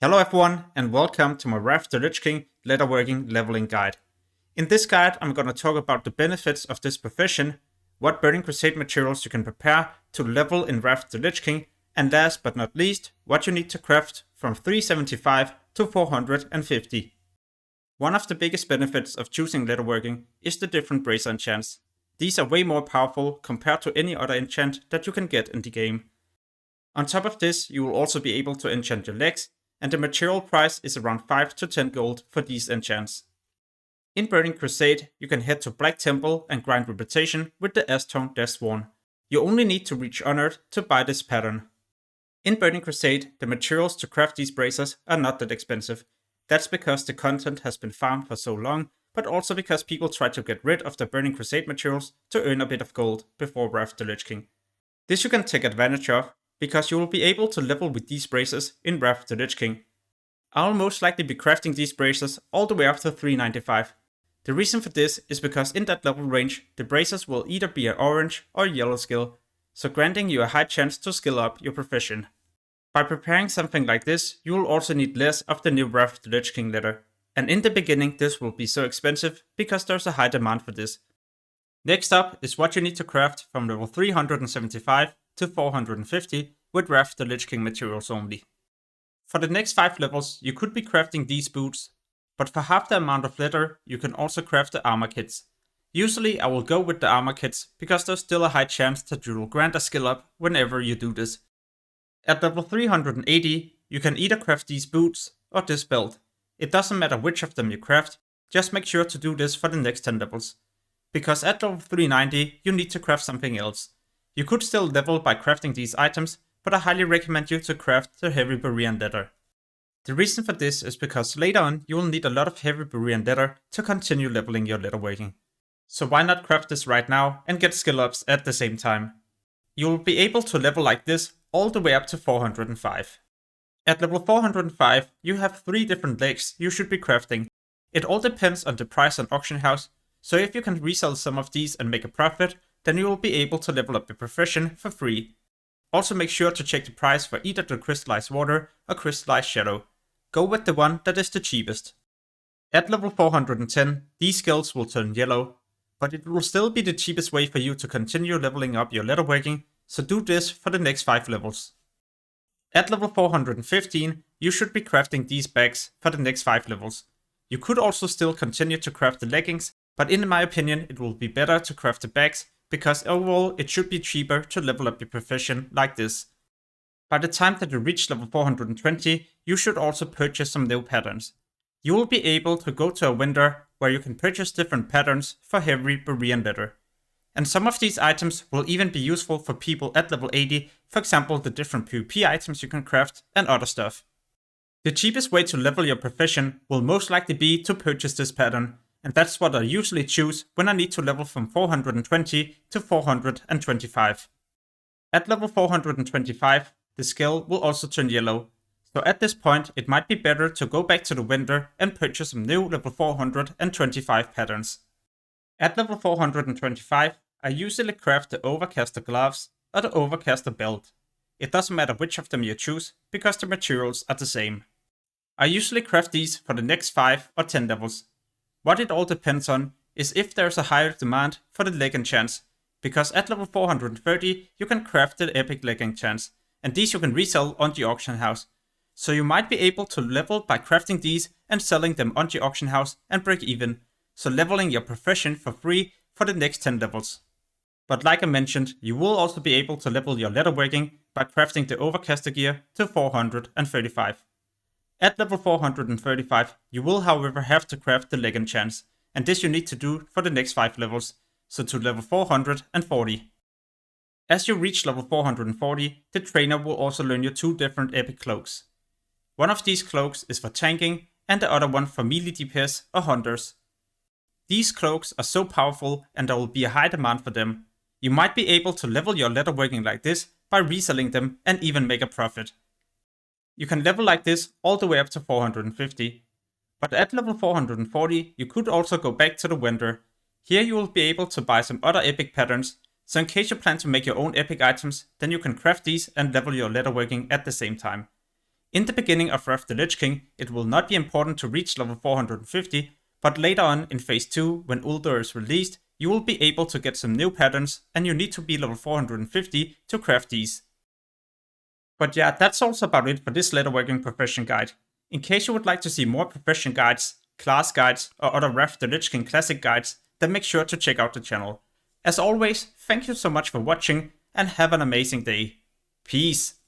Hello everyone and welcome to my WOTLK Leatherworking leveling guide. In this guide I'm going to talk about the benefits of this profession, what Burning Crusade materials you can prepare to level in WOTLK, and last but not least, what you need to craft from 375 to 450. One of the biggest benefits of choosing leatherworking is the different bracer enchants. These are way more powerful compared to any other enchant that you can get in the game. On top of this, you will also be able to enchant your legs, and the material price is around 5 to 10 gold for these enchants. In Burning Crusade, you can head to Black Temple and grind reputation with the Ashtone Deathsworn. You only need to reach Honored to buy this pattern. In Burning Crusade, the materials to craft these bracers are not that expensive. That's because the content has been farmed for so long, but also because people try to get rid of the Burning Crusade materials to earn a bit of gold before WOTLK. This you can take advantage of, because you will be able to level with these bracers in WOTLK. I'll most likely be crafting these bracers all the way up to 395. The reason for this is because in that level range, the bracers will either be an orange or yellow skill, so granting you a high chance to skill up your profession. By preparing something like this, you will also need less of the new WOTLK leather, and in the beginning this will be so expensive because there's a high demand for this. Next up is what you need to craft from level 375 to 450 with WOTLK materials only. For the next 5 levels, you could be crafting these boots, but for half the amount of leather, you can also craft the armor kits. Usually I will go with the armor kits because there's still a high chance that you will grant a skill up whenever you do this. At level 380, you can either craft these boots or this belt. It doesn't matter which of them you craft, just make sure to do this for the next 10 levels. Because at level 390, you need to craft something else. You could still level by crafting these items, but I highly recommend you to craft the heavy Berean leather. The reason for this is because later on you will need a lot of heavy Berean leather to continue leveling your leatherworking. So why not craft this right now and get skill ups at the same time? You will be able to level like this all the way up to 405. At level 405, you have 3 different legs you should be crafting. It all depends on the price on auction house, so if you can resell some of these and make a profit, then you will be able to level up your profession for free. Also make sure to check the price for either the crystallized water or crystallized shadow. Go with the one that is the cheapest. At level 410, these skills will turn yellow, but it will still be the cheapest way for you to continue leveling up your leatherworking, so do this for the next 5 levels. At level 415, you should be crafting these bags for the next 5 levels. You could also still continue to craft the leggings, but in my opinion it will be better to craft the bags, because overall it should be cheaper to level up your profession like this. By the time that you reach level 420, you should also purchase some new patterns. You will be able to go to a vendor where you can purchase different patterns for heavy Berean leather. And some of these items will even be useful for people at level 80, for example the different PvP items you can craft and other stuff. The cheapest way to level your profession will most likely be to purchase this pattern, and that's what I usually choose when I need to level from 420 to 425. At level 425, the skill will also turn yellow, so at this point it might be better to go back to the vendor and purchase some new level 425 patterns. At level 425, I usually craft the Overcaster gloves or the Overcaster belt. It doesn't matter which of them you choose, because the materials are the same. I usually craft these for the next 5 or 10 levels. What it all depends on is if there's a higher demand for the leg enchants, because at level 430 you can craft the epic leg enchants, and these you can resell on the auction house. So you might be able to level by crafting these and selling them on the auction house and break even, so leveling your profession for free for the next 10 levels. But like I mentioned, you will also be able to level your leatherworking by crafting the Overcaster gear to 435. At level 435, you will however have to craft the leg enchants, and this you need to do for the next 5 levels, so to level 440. As you reach level 440, the trainer will also learn you 2 different epic cloaks. One of these cloaks is for tanking, and the other one for melee DPS or hunters. These cloaks are so powerful and there will be a high demand for them. You might be able to level your leatherworking like this by reselling them and even make a profit. You can level like this all the way up to 450. But at level 440, you could also go back to the vendor. Here you will be able to buy some other epic patterns, so in case you plan to make your own epic items, then you can craft these and level your leatherworking at the same time. In the beginning of Wrath the Lich King, it will not be important to reach level 450, but later on in Phase 2, when Uldur is released, you will be able to get some new patterns, and you need to be level 450 to craft these. But yeah, that's also about it for this Leatherworking Profession Guide. In case you would like to see more Profession Guides, class guides, or other Wrath the Lich King classic guides, then make sure to check out the channel. As always, thank you so much for watching, and have an amazing day. Peace!